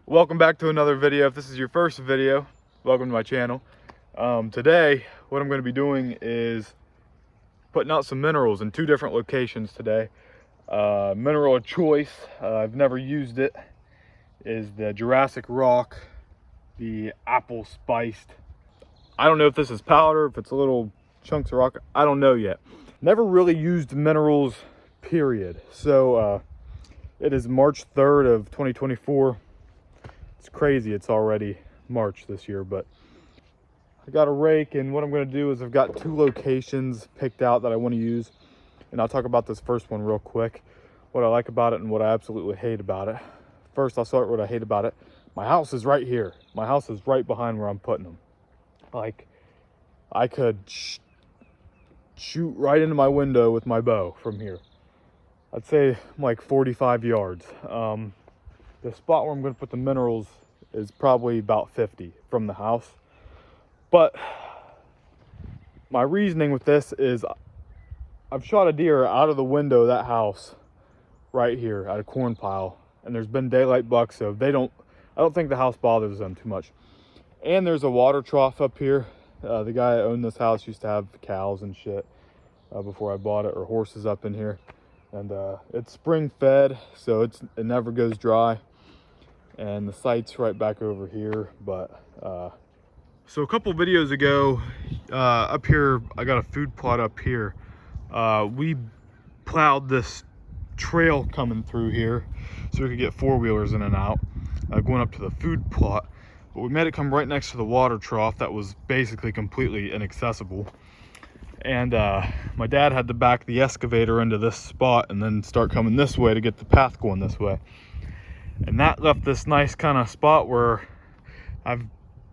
Welcome back to another video. If this is your first video, welcome to my channel. Today, what I'm going to be doing is putting out some minerals in two different locations today. Mineral of choice, I've never used it, is the Jurassic Rock, the Apple spiced. I don't know if this is powder, if it's little chunks of rock, I don't know yet. Never really used minerals, period. So it is March 3rd of 2024. It's crazy, it's already March this year, but I got a rake, and what I'm going to do is I've got two locations picked out that I want to use, and I'll talk about this first one real quick, what I like about it and what I absolutely hate about it. First, I'll start with what I hate about it. My house is right here. My house is right behind where I'm putting them. Like, I could shoot right into my window with my bow from here. I'd say like 45 yards. The spot where I'm going to put the minerals is probably about 50 from the house. But my reasoning with this is I've shot a deer out of the window of that house right here at a corn pile, and there's been daylight bucks, so I don't think the house bothers them too much. And there's a water trough up here. The guy that owned this house used to have cows and shit before I bought it, or horses up in here. And it's spring fed, so it never goes dry. And the site's right back over here. But so a couple videos ago, up here, I got a food plot up here. We plowed this trail coming through here so we could get four-wheelers in and out, going up to the food plot. But we made it come right next to the water trough that was basically completely inaccessible. And my dad had to back the excavator into this spot and then start coming this way to get the path going this way. And that left this nice kind of spot where I've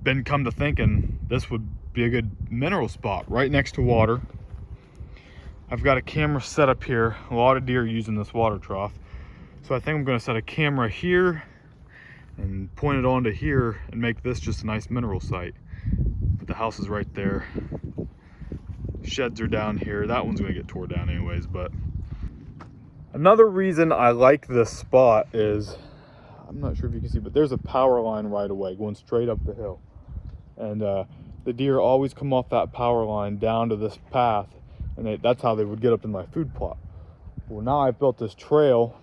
been come to thinking this would be a good mineral spot right next to water. I've got a camera set up here. A lot of deer using this water trough. So I think I'm going to set a camera here and point it onto here and make this just a nice mineral site. But the house is right there. Sheds are down here. That one's going to get tore down anyways. But another reason I like this spot is, I'm not sure if you can see, but there's a power line right away going straight up the hill. And the deer always come off that power line down to this path, and that's how they would get up in my food plot. Well, now I've built this trail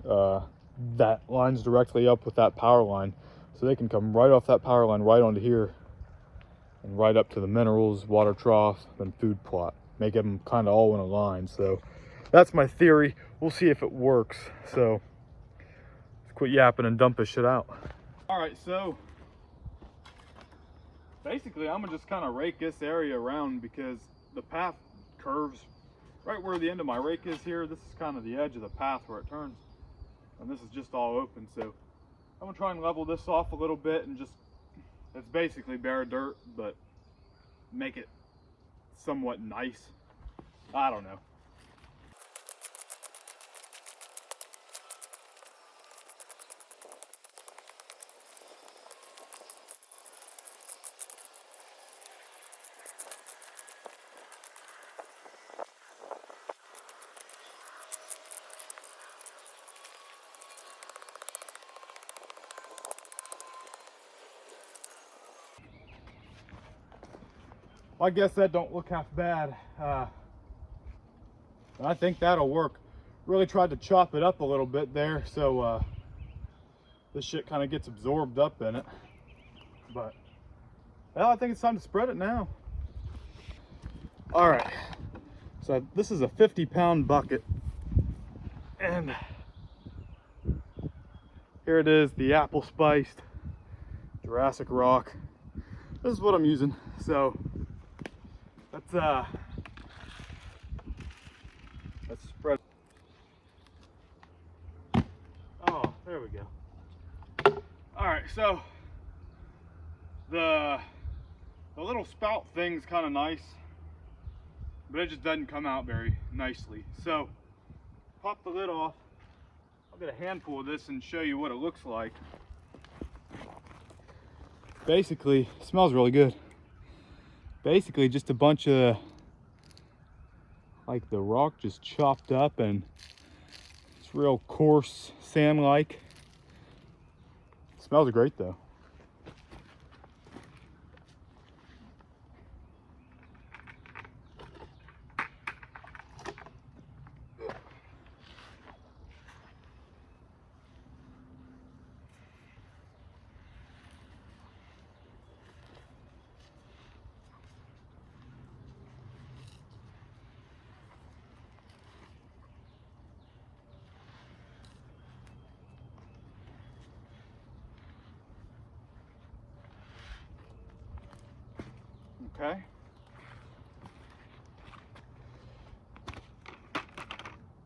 that lines directly up with that power line, so they can come right off that power line right onto here and right up to the minerals, water trough, then food plot. Make them kind of all in a line. So that's my theory. We'll see if it works. So let's quit yapping and dump this shit out. All right, so basically I'm gonna just kind of rake this area around because the path curves right where the end of my rake is here. This is kind of the edge of the path where it turns, and this is just all open. So I'm gonna try and level this off a little bit and just, it's basically bare dirt, but make it somewhat nice. I don't know. I guess that don't look half bad. I think that'll work. Really tried to chop it up a little bit there, so this shit kind of gets absorbed up in it. But well, I think it's time to spread it now. All right, so this is a 50-pound bucket, and here it is, the Apple spiced Jurassic Rock. This is what I'm using. So let's spread. Oh, there we go. All right, so the little spout thing's kind of nice, but it just doesn't come out very nicely. So pop the lid off. I'll get a handful of this and show you what it looks like. Basically, it smells really good. Basically just a bunch of like the rock just chopped up, and it's real coarse sand like. Smells great though. Okay.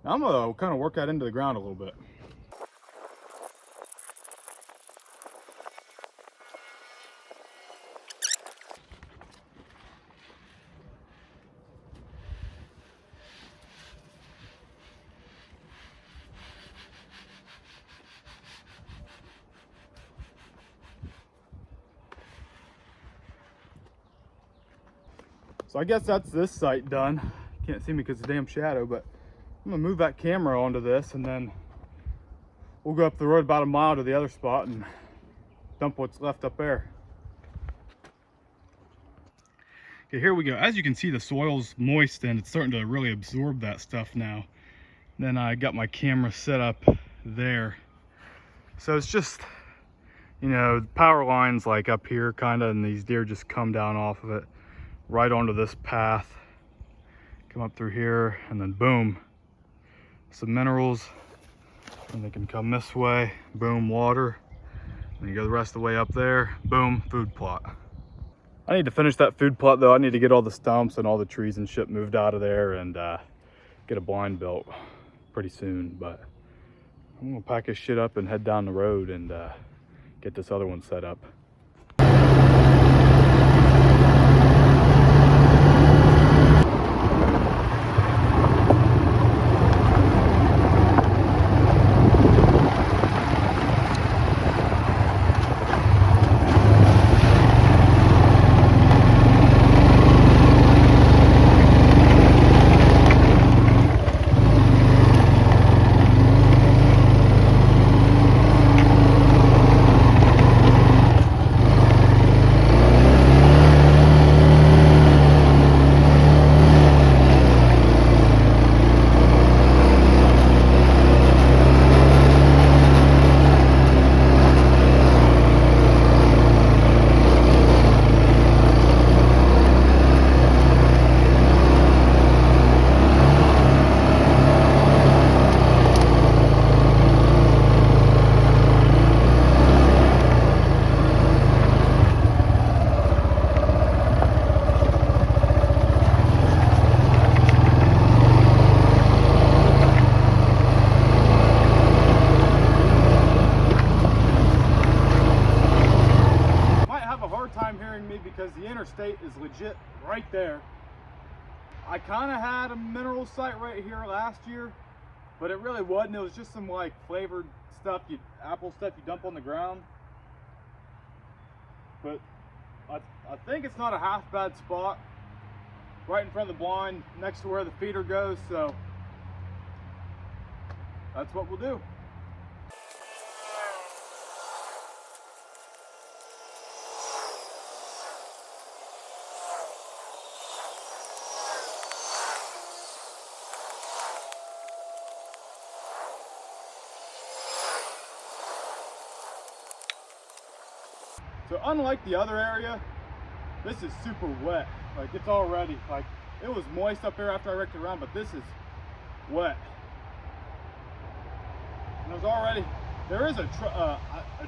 Now I'm gonna kind of work that into the ground a little bit. So I guess that's this site done. Can't see me because of the damn shadow, but I'm gonna move that camera onto this and then we'll go up the road about a mile to the other spot and dump what's left up there. Okay, here we go. As you can see, the soil's moist and it's starting to really absorb that stuff now. Then I got my camera set up there. So it's just, you know, the power lines like up here kind of, and these deer just come down off of it right onto this path. Come up through here and then boom, some minerals, and they can come this way, boom, water, and you go the rest of the way up there, boom, food plot. I need to finish that food plot though. I need to get all the stumps and all the trees and shit moved out of there and get a blind built pretty soon. But I'm gonna pack this shit up and head down the road and get this other one set up. Because the interstate is legit right there. I kind of had a mineral site right here last year, but it really wasn't. It was just some like flavored stuff, apple stuff you dump on the ground. But I think it's not a half bad spot, right in front of the blind, next to where the feeder goes. So that's what we'll do. So unlike the other area, this is super wet. Like it's already, like it was moist up here after I raked it around, but this is wet. And there's already, there is a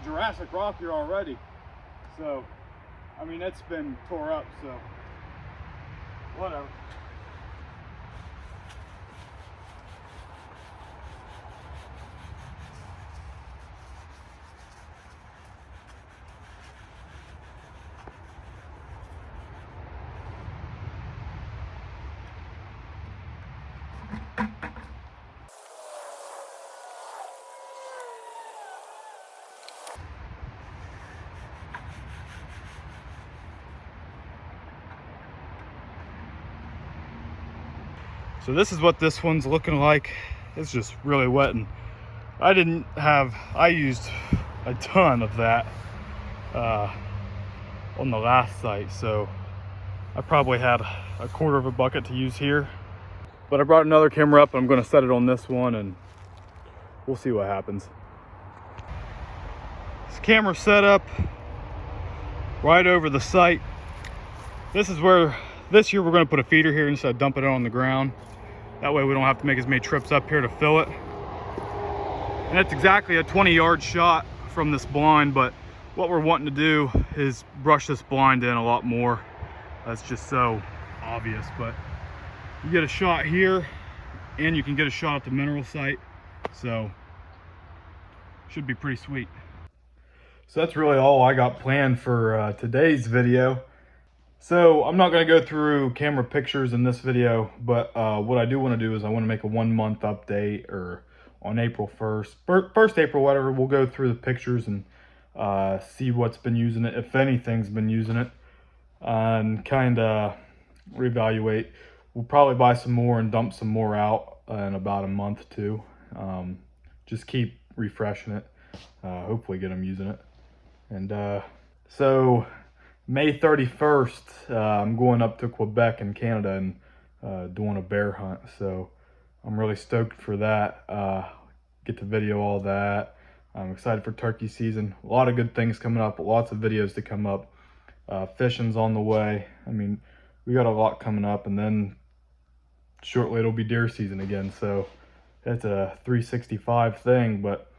Jurassic Rock here already. So, I mean, it's been tore up, so whatever. So this is what this one's looking like. It's just really wet, and I used a ton of that on the last site, so I probably had a quarter of a bucket to use here. But I brought another camera up and I'm going to set it on this one and we'll see what happens. This camera set up right over the site. This is where this year we're going to put a feeder here instead of dumping it on the ground. That way we don't have to make as many trips up here to fill it. And it's exactly a 20-yard shot from this blind, but what we're wanting to do is brush this blind in a lot more. That's just so obvious, but you get a shot here and you can get a shot at the mineral site, so should be pretty sweet. So that's really all I got planned for today's video. So I'm not going to go through camera pictures in this video, but what I do want to do is I want to make a 1 month update, or on April 1st, 1st April, whatever, we'll go through the pictures and see what's been using it, if anything's been using it, and kind of reevaluate. We'll probably buy some more and dump some more out in about a month too. Just keep refreshing it, hopefully get them using it. And so May 31st, I'm going up to Quebec in Canada and doing a bear hunt, so I'm really stoked for that. Get to video all that. I'm excited for turkey season. A lot of good things coming up, lots of videos to come up. Fishing's on the way. I mean, we got a lot coming up, and then shortly it'll be deer season again, so it's a 365 thing. But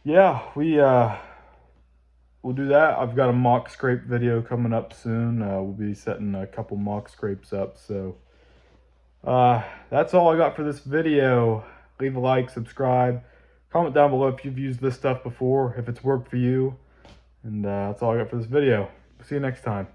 yeah, we'll do that. I've got a mock scrape video coming up soon. We'll be setting a couple mock scrapes up. So that's all I got for this video. Leave a like, subscribe, comment down below if you've used this stuff before, if it's worked for you. And that's all I got for this video. See you next time.